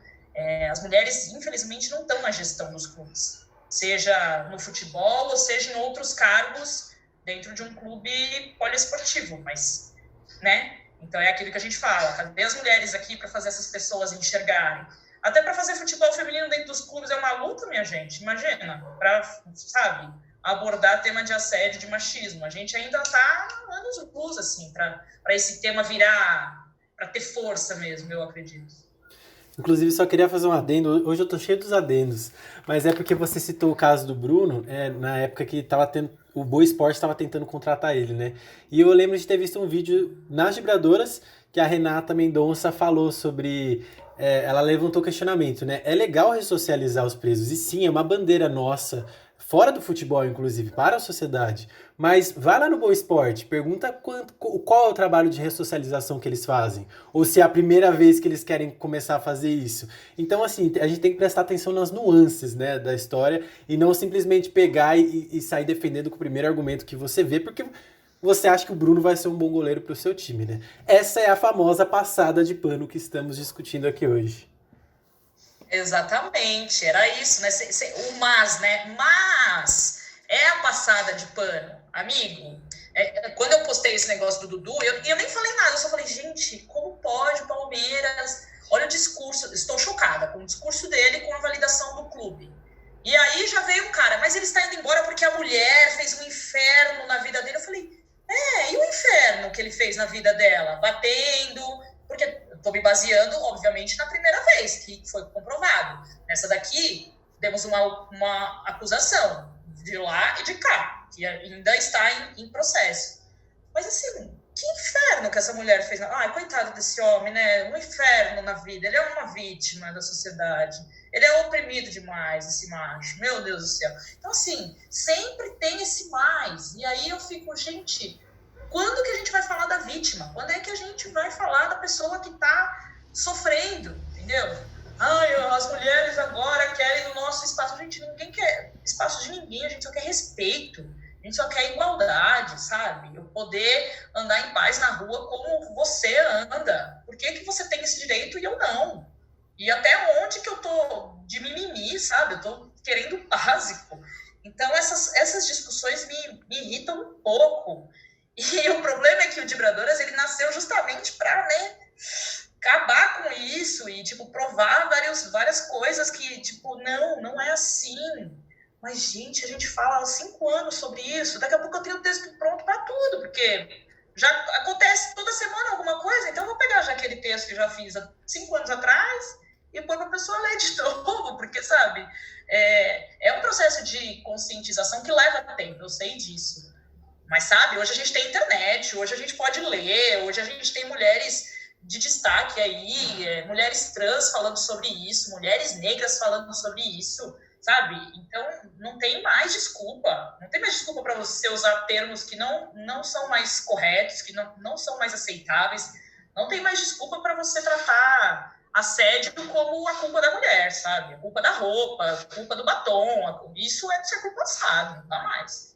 As mulheres, infelizmente, não estão na gestão dos clubes, seja no futebol ou seja em outros cargos dentro de um clube poliesportivo, mas, né? Então é aquilo que a gente fala, cadê as mulheres aqui para fazer essas pessoas enxergarem? Até para fazer futebol feminino dentro dos clubes é uma luta, minha gente, imagina, para, sabe, abordar tema de assédio, de machismo. A gente ainda está anos-luz, assim, para esse tema virar, para ter força mesmo, eu acredito. Inclusive, só queria fazer um adendo. Hoje eu tô cheio dos adendos, mas é porque você citou o caso do Bruno, na época que o Boa Esporte estava tentando contratar ele, né? E eu lembro de ter visto um vídeo nas Vibradoras que a Renata Mendonça falou sobre... ela levantou questionamento, né? É legal ressocializar os presos, e sim, é uma bandeira nossa, fora do futebol, inclusive, para a sociedade. Mas vai lá no Boa Esporte, pergunta qual é o trabalho de ressocialização que eles fazem. Ou se é a primeira vez que eles querem começar a fazer isso. Então, assim, a gente tem que prestar atenção nas nuances, né, da história e não simplesmente pegar e sair defendendo com o primeiro argumento que você vê, porque você acha que o Bruno vai ser um bom goleiro para o seu time, né? Essa é a famosa passada de pano que estamos discutindo aqui hoje. Exatamente, era isso, né? O mas, né? Mas é a passada de pano, amigo. Quando eu postei esse negócio do Dudu, eu nem falei nada, eu só falei, gente, como pode o Palmeiras? Olha o discurso, estou chocada com o discurso dele, com a validação do clube. E aí já veio um cara, mas ele está indo embora porque a mulher fez um inferno na vida dele. Eu falei, e o inferno que ele fez na vida dela? Batendo, porque eu tô me baseando, obviamente, na primeira vez que foi comprovado. Nessa daqui, temos uma acusação de lá e de cá, que ainda está em processo. Mas assim, que inferno que essa mulher fez? Ai, coitado desse homem, né? Um inferno na vida. Ele é uma vítima da sociedade. Ele é oprimido demais, esse macho. Meu Deus do céu. Então, assim, sempre tem esse mais. E aí eu fico, gente, quando que a gente vai falar da vítima? Quando é que a gente vai falar da pessoa que está sofrendo? Entendeu? Ai, as mulheres agora querem o nosso espaço. Gente, ninguém quer espaço de ninguém. A gente só quer respeito. A gente só quer igualdade, sabe? Eu poder andar em paz na rua como você anda. Por que você tem esse direito e eu não? E até onde que eu tô de mimimi, sabe? Eu tô querendo o básico. Então, essas discussões me irritam um pouco. E o problema é que o Vibradoras, ele nasceu justamente para, né, acabar com isso e, tipo, provar várias coisas que, tipo, não é assim. Mas, gente, a gente fala há 5 anos sobre isso. Daqui a pouco eu tenho o texto pronto para tudo, porque já acontece toda semana alguma coisa. Então, eu vou pegar já aquele texto que já fiz há 5 anos atrás e pôr para a pessoa ler de novo, porque, sabe, é um processo de conscientização que leva tempo, eu sei disso. Mas, sabe, hoje a gente tem internet, hoje a gente pode ler, hoje a gente tem mulheres de destaque aí, mulheres trans falando sobre isso, mulheres negras falando sobre isso, sabe? Então, não tem mais desculpa. Não tem mais desculpa para você usar termos que não são mais corretos, que não são mais aceitáveis. Não tem mais desculpa para você tratar assédio como a culpa da mulher, sabe? A culpa da roupa, a culpa do batom. Isso é do século passado, não dá mais.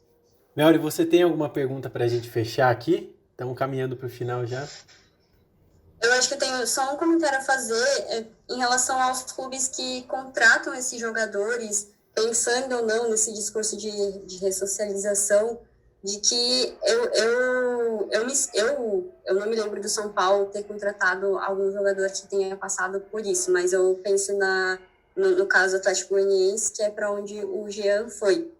Melry, você tem alguma pergunta para a gente fechar aqui? Estamos caminhando para o final já. Eu acho que eu tenho só um comentário a fazer em relação aos clubes que contratam esses jogadores, pensando ou não nesse discurso de ressocialização, de que eu não me lembro do São Paulo ter contratado algum jogador que tenha passado por isso, mas eu penso no caso do Atlético Goianiense, que é para onde o Jean foi.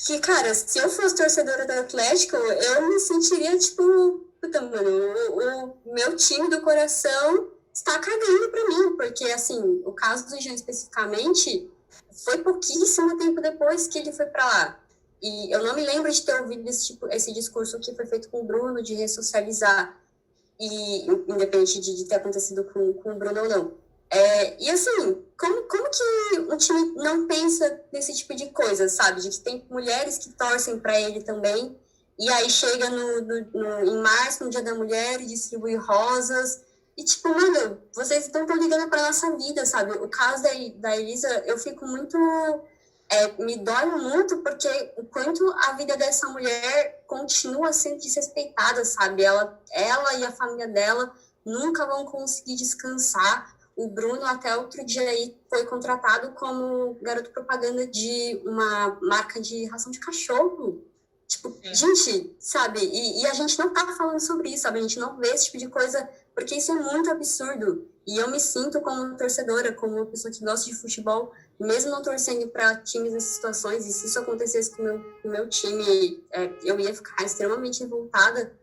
Que, cara, se eu fosse torcedora do Atlético, eu me sentiria, tipo, puta, mano, o meu time do coração está cagando pra mim, porque, assim, o caso do Jean especificamente foi pouquíssimo tempo depois que ele foi pra lá. E eu não me lembro de ter ouvido esse discurso que foi feito com o Bruno, de ressocializar, e independente de ter acontecido com o Bruno ou não. E assim, como que um time não pensa nesse tipo de coisa, sabe? De que tem mulheres que torcem para ele também, e aí chega em março, no Dia da Mulher, e distribui rosas. E tipo, mano, vocês estão ligando pra nossa vida, sabe? O caso da Elisa, eu fico muito... me dói muito, porque o quanto a vida dessa mulher continua sendo desrespeitada, sabe? Ela e a família dela nunca vão conseguir descansar. O Bruno, até outro dia aí, foi contratado como garoto propaganda de uma marca de ração de cachorro. Tipo, gente, sabe? E a gente não tá falando sobre isso, sabe? A gente não vê esse tipo de coisa, porque isso é muito absurdo. E eu me sinto como torcedora, como uma pessoa que gosta de futebol, mesmo não torcendo para times nessas situações, e se isso acontecesse com o meu time, eu ia ficar extremamente revoltada,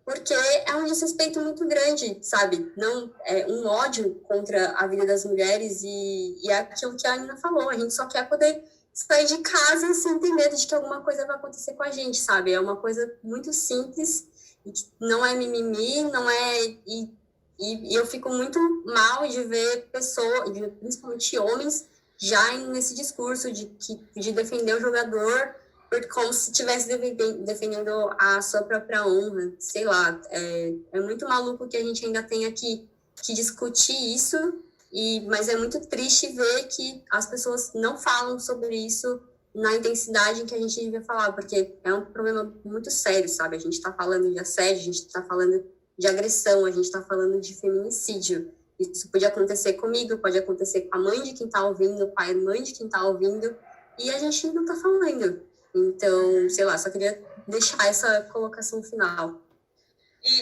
porque é um desrespeito muito grande, sabe? Não, um ódio contra a vida das mulheres, e é aquilo que a Nina falou, a gente só quer poder sair de casa sem ter medo de que alguma coisa vai acontecer com a gente, sabe? É uma coisa muito simples, e que não é mimimi, não é... E eu fico muito mal de ver pessoas, principalmente homens, já nesse discurso de defender o jogador como se estivesse defendendo a sua própria honra. Sei lá, é muito maluco que a gente ainda tenha que discutir isso, mas é muito triste ver que as pessoas não falam sobre isso na intensidade em que a gente devia falar, porque é um problema muito sério, sabe? A gente está falando de assédio, a gente está falando de agressão, a gente está falando de feminicídio. Isso pode acontecer comigo, pode acontecer com a mãe de quem está ouvindo, o pai e mãe de quem está ouvindo, e a gente não está falando. Então, sei lá, só queria deixar essa colocação final.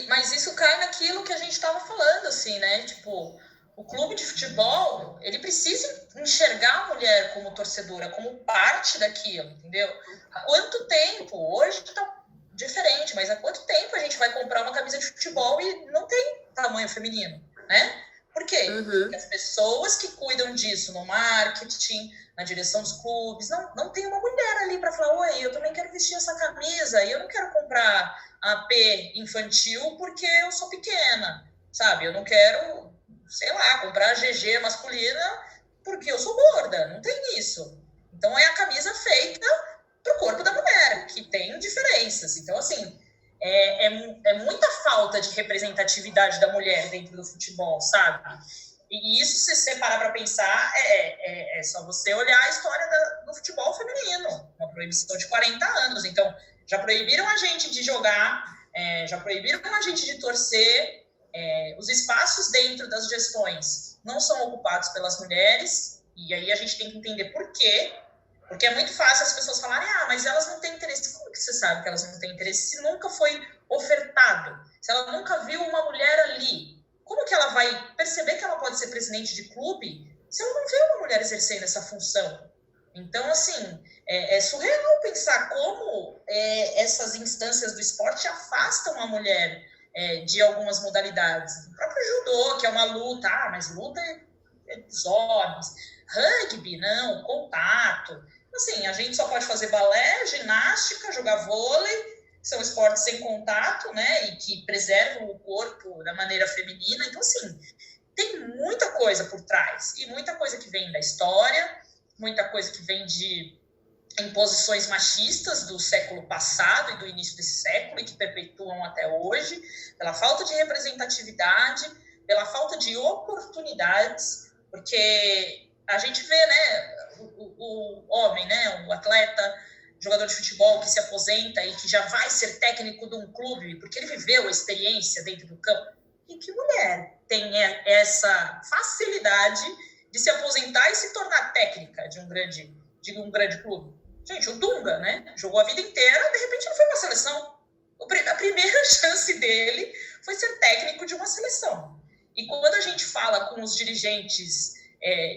Mas isso cai naquilo que a gente estava falando, assim, né? Tipo, o clube de futebol, ele precisa enxergar a mulher como torcedora, como parte daquilo, entendeu? Há quanto tempo? Hoje está diferente, mas há quanto tempo a gente vai comprar uma camisa de futebol e não tem tamanho feminino, né? Por quê? Porque as pessoas que cuidam disso no marketing, na direção dos clubes, não tem uma mulher ali para falar, oi, eu também quero vestir essa camisa e eu não quero comprar a P infantil porque eu sou pequena, sabe? Eu não quero, sei lá, comprar a GG masculina porque eu sou gorda, não tem isso. Então é a camisa feita pro corpo da mulher, que tem diferenças. Então, assim, é muita falta de representatividade da mulher dentro do futebol, sabe? E isso, se você parar para pensar, é só você olhar a história do futebol feminino, uma proibição de 40 anos. Então, já proibiram a gente de jogar, já proibiram a gente de torcer, os espaços dentro das gestões não são ocupados pelas mulheres, e aí a gente tem que entender por quê. Porque é muito fácil as pessoas falarem, mas elas não têm interesse. Como que você sabe que elas não têm interesse se nunca foi ofertado? Se ela nunca viu uma mulher ali, como que ela vai perceber que ela pode ser presidente de clube se ela não vê uma mulher exercendo essa função? Então, assim, é surreal pensar como essas instâncias do esporte afastam a mulher de algumas modalidades. O próprio judô, que é uma luta, mas luta é dos homens. Rugby, não, contato. Assim, a gente só pode fazer balé, ginástica, jogar vôlei, são esportes sem contato, né, e que preservam o corpo da maneira feminina. Então, assim, tem muita coisa por trás, e muita coisa que vem da história, muita coisa que vem de imposições machistas do século passado e do início desse século, e que perpetuam até hoje, pela falta de representatividade, pela falta de oportunidades, porque a gente vê, né, o homem, né, o atleta, jogador de futebol que se aposenta e que já vai ser técnico de um clube, porque ele viveu a experiência dentro do campo. E que mulher tem essa facilidade de se aposentar e se tornar técnica de um grande clube? Gente, o Dunga, né, jogou a vida inteira, de repente ele foi para a seleção. A primeira chance dele foi ser técnico de uma seleção. E quando a gente fala com os dirigentes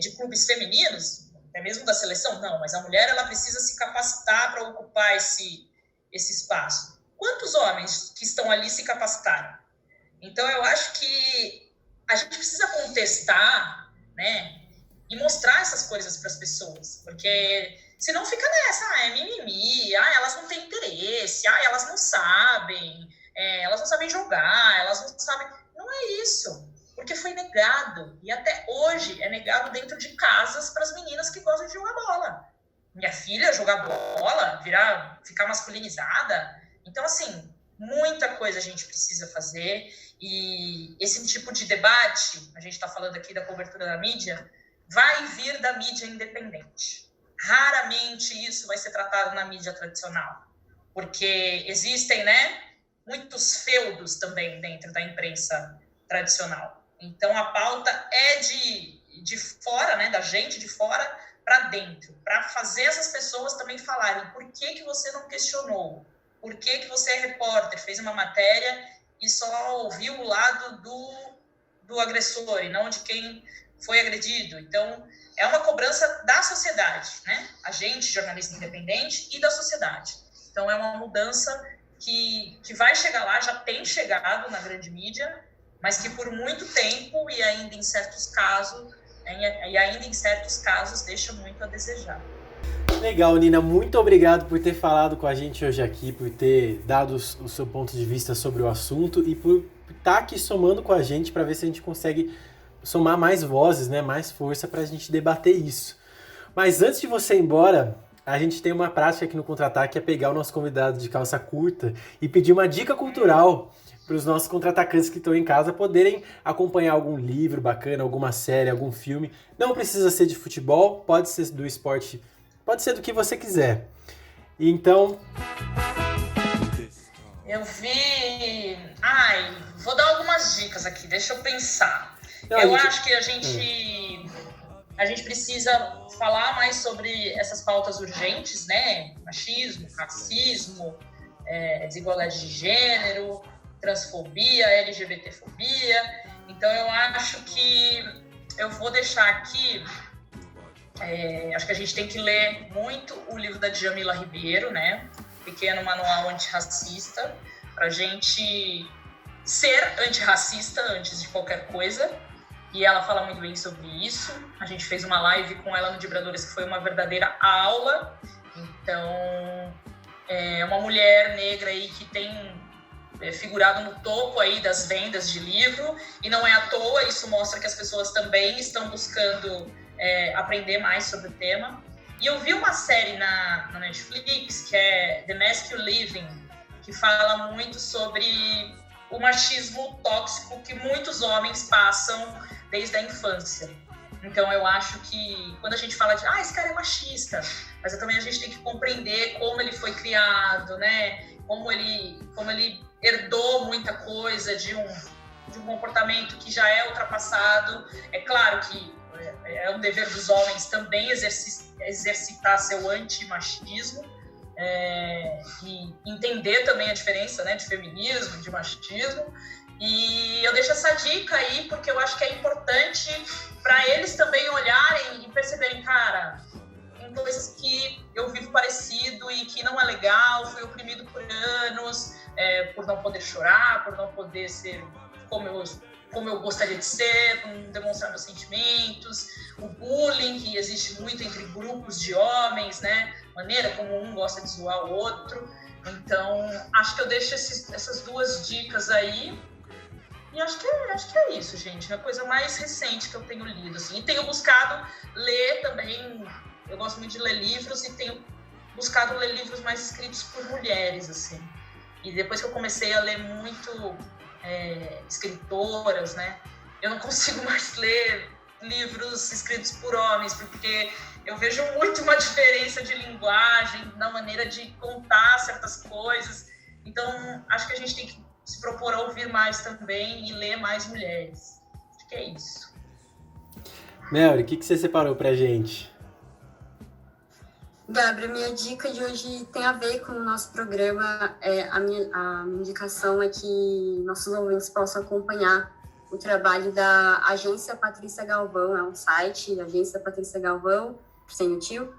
de clubes femininos, até mesmo da seleção, não, mas a mulher ela precisa se capacitar para ocupar esse espaço. Quantos homens que estão ali se capacitaram? Então, eu acho que a gente precisa contestar, né, e mostrar essas coisas para as pessoas, porque Senão fica nessa, é mimimi, elas não têm interesse, elas não sabem, elas não sabem jogar, elas não sabem... Não é isso, porque foi negado, e até hoje é negado dentro de casas para as meninas que gostam de jogar bola. Minha filha jogar bola, ficar masculinizada. Então, assim, muita coisa a gente precisa fazer, e esse tipo de debate, a gente está falando aqui da cobertura da mídia, vai vir da mídia independente. Raramente isso vai ser tratado na mídia tradicional, porque existem, né, muitos feudos também dentro da imprensa tradicional. Então, a pauta é de fora, né, da gente de fora para dentro, para fazer essas pessoas também falarem por que você não questionou, por que você é repórter, fez uma matéria e só ouviu o lado do agressor e não de quem foi agredido. Então, é uma cobrança da sociedade, né? A gente, jornalista independente, e da sociedade. Então, é uma mudança que vai chegar lá, já tem chegado na grande mídia, mas que por muito tempo e ainda em certos casos deixa muito a desejar. Legal, Nina, muito obrigado por ter falado com a gente hoje aqui, por ter dado o seu ponto de vista sobre o assunto e por estar aqui somando com a gente para ver se a gente consegue somar mais vozes, né, mais força para a gente debater isso. Mas antes de você ir embora, a gente tem uma prática aqui no Contra-Ataque, é pegar o nosso convidado de calça curta e pedir uma dica cultural para os nossos contra-atacantes que estão em casa poderem acompanhar algum livro bacana, alguma série, algum filme. Não precisa ser de futebol, pode ser do esporte, pode ser do que você quiser. Então... Eu vi... vou dar algumas dicas aqui, deixa eu pensar. Acho que a gente precisa falar mais sobre essas pautas urgentes, né? Machismo, racismo, desigualdade de gênero, transfobia, LGBTfobia. Então, eu acho que eu vou deixar aqui... acho que a gente tem que ler muito o livro da Djamila Ribeiro, né? Pequeno Manual Antirracista, para a gente ser antirracista antes de qualquer coisa. E ela fala muito bem sobre isso. A gente fez uma live com ela no Vibradores que foi uma verdadeira aula. Então, é uma mulher negra aí que tem figurado no topo aí das vendas de livro. E não é à toa, isso mostra que as pessoas também estão buscando aprender mais sobre o tema. E eu vi uma série na Netflix que é The Mask You Live In, que fala muito sobre o machismo tóxico que muitos homens passam desde a infância. Então, eu acho que quando a gente fala de esse cara é machista, mas também a gente tem que compreender como ele foi criado, né? Como ele herdou muita coisa de um comportamento que já é ultrapassado. É claro que é um dever dos homens também exercitar seu antimachismo, e entender também a diferença, né, de feminismo, de machismo. E eu deixo essa dica aí porque eu acho que é importante para eles também olharem e perceberem, cara, tem coisas que eu vivo parecido e que não é legal, fui oprimido por anos, por não poder chorar, por não poder ser como eu gostaria de ser, não demonstrar meus sentimentos, o bullying que existe muito entre grupos de homens, né? Maneira como um gosta de zoar o outro. Então, acho que eu deixo essas duas dicas aí. E acho que é isso, gente. É a coisa mais recente que eu tenho lido, assim. E tenho buscado ler também. Eu gosto muito de ler livros e tenho buscado ler livros mais escritos por mulheres, assim. E depois que eu comecei a ler muito escritoras, né? Eu não consigo mais ler livros escritos por homens, porque eu vejo muito uma diferença de linguagem, na maneira de contar certas coisas. Então, acho que a gente tem que se propor a ouvir mais também e ler mais mulheres. Acho que é isso. Melry, o que você separou pra gente? Gabriel, minha dica de hoje tem a ver com o nosso programa. A minha indicação é que nossos ouvintes possam acompanhar o trabalho da Agência Patrícia Galvão. É um site, Agência Patrícia Galvão, sem o tio.org.br,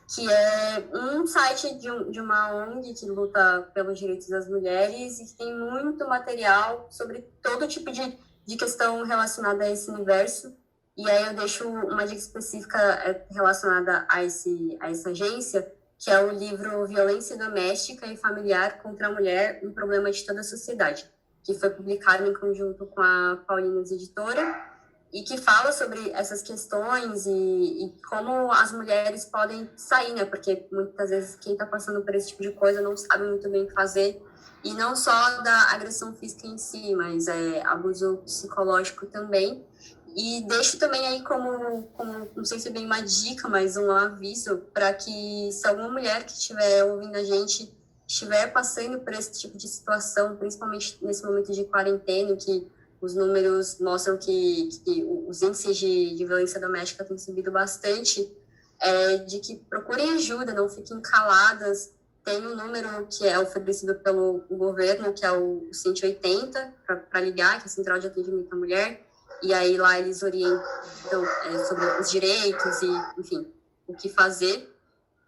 que é um site de uma ONG que luta pelos direitos das mulheres e que tem muito material sobre todo tipo de questão relacionada a esse universo. E aí eu deixo uma dica específica relacionada a essa agência, que é o livro Violência Doméstica e Familiar contra a Mulher, um problema de toda a sociedade, que foi publicado em conjunto com a Paulinas Editora, e que fala sobre essas questões e como as mulheres podem sair, né? Porque muitas vezes quem está passando por esse tipo de coisa não sabe muito bem o que fazer, e não só da agressão física em si, mas abuso psicológico também. E deixo também aí como, não sei se é bem uma dica, mas um aviso para que, se alguma mulher que estiver ouvindo a gente estiver passando por esse tipo de situação, principalmente nesse momento de quarentena, que os números mostram que os índices de violência doméstica têm subido bastante, de que procurem ajuda, não fiquem caladas. Tem um número que é oferecido pelo governo, que é o 180, para ligar, que é a Central de Atendimento à Mulher, e aí lá eles orientam sobre os direitos e, enfim, o que fazer.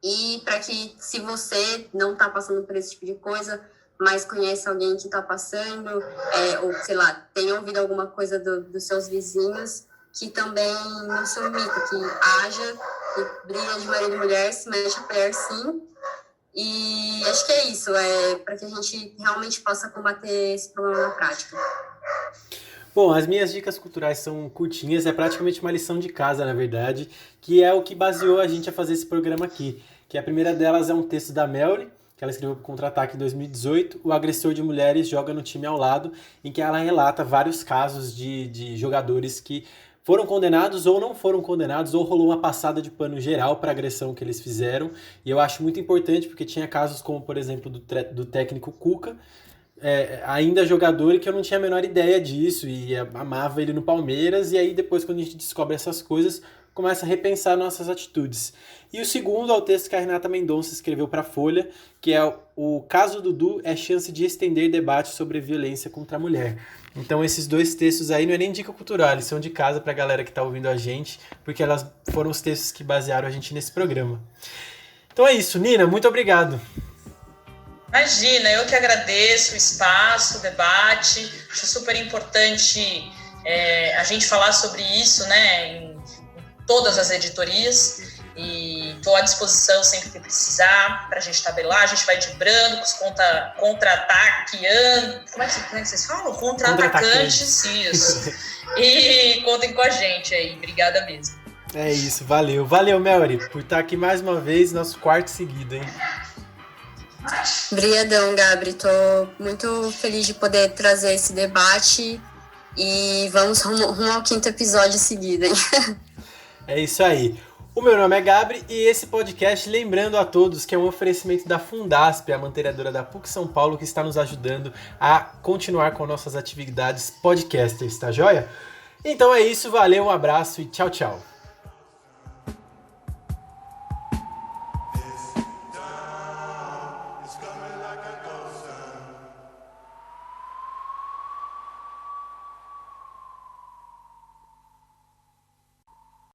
E para que, se você não está passando por esse tipo de coisa, mas conhece alguém que está passando, ou, sei lá, tem ouvido alguma coisa dos seus vizinhos, que também não se omita, que haja, que briga de marido e mulher, se mexe a colher sim. E acho que é isso, para que a gente realmente possa combater esse problema na prática. Bom, as minhas dicas culturais são curtinhas, é praticamente uma lição de casa, na verdade, que é o que baseou a gente a fazer esse programa aqui. Que a primeira delas é um texto da Melly, que ela escreveu para o Contra-Ataque em 2018, O Agressor de Mulheres Joga no Time ao Lado, em que ela relata vários casos de jogadores que foram condenados ou não foram condenados, ou rolou uma passada de pano geral para a agressão que eles fizeram. E eu acho muito importante, porque tinha casos como, por exemplo, do técnico Cuca, ainda jogador, e que eu não tinha a menor ideia disso, e amava ele no Palmeiras, e aí depois, quando a gente descobre essas coisas, começa a repensar nossas atitudes. E o segundo é o texto que a Renata Mendonça escreveu para a Folha, que é o caso Dudu é chance de estender debate sobre violência contra a mulher. Então esses dois textos aí não é nem dica cultural, eles são de casa para a galera que está ouvindo a gente, porque elas foram os textos que basearam a gente nesse programa. Então é isso, Nina, muito obrigado. Imagina, eu que agradeço o espaço, o debate, acho super importante a gente falar sobre isso, né, em todas as editorias, e estou à disposição sempre que precisar, para a gente tabelar, a gente vai de brancos, contra-ataqueando, como é que vocês falam? Contra-atacantes, isso, e contem com a gente aí, obrigada mesmo. É isso, valeu, Melly, por estar aqui mais uma vez, nosso quarto seguido, hein? Obrigadão, Gabri, tô muito feliz de poder trazer esse debate, e vamos rumo ao 5º episódio seguido, hein? É isso aí. O meu nome é Gabri e esse podcast, lembrando a todos que é um oferecimento da Fundasp, a mantenedora da PUC São Paulo, que está nos ajudando a continuar com nossas atividades podcasters, tá joia? Então é isso, valeu, um abraço e tchau, tchau. It's coming like a